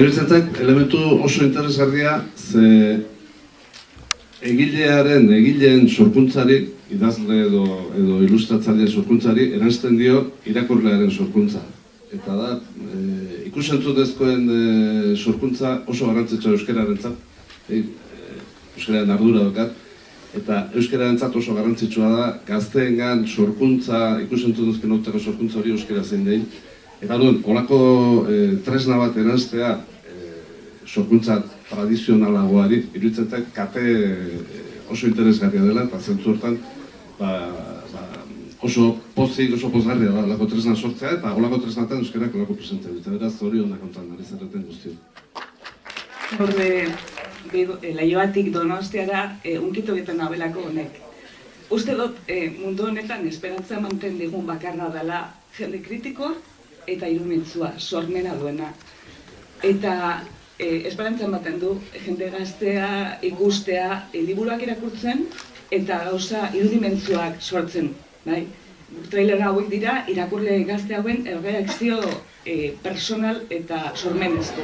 Niretzat elementu oso interesgarria, ze egileen sorkuntzari, idazle edo ilustratzaileen sorkuntzari, erantzten dio irakurlearen sorkuntza. Eta da, ikus-entzunezkoen sorkuntza oso garrantzitsua euskararentzat, euskararen ardura daukat, eta euskararentzat oso garrantzitsua da, gazteengan sorkuntza, ikus-entzunezkoen aurteko sorkuntza hori euskara zein dein. Eta horako tresna bat eranztea sorkuntza tradizionalagoari, iruditzen kate oso interesgarria dela, eta zentzu hortan oso pozik, oso pozgarria da olako tresna sortzea, eta olako tresnatan euskarak olako presentzia dut. Beraz, hori honak kontan, ari zareten guztio. Leioatik Donostiara unkitu egiten nabelako honek. Uste dut mundu honetan esperantza manten digun bakarra dela jende kritikoa eta irumentzua, sormena duena. Eta esperantza ematen du jende gaztea, ikustea, liburuak irakurtzen eta gauza irudimentzuak sortzen. Trailer hauek dira irakurle gazte hauen erreakzio personal eta sormenezko.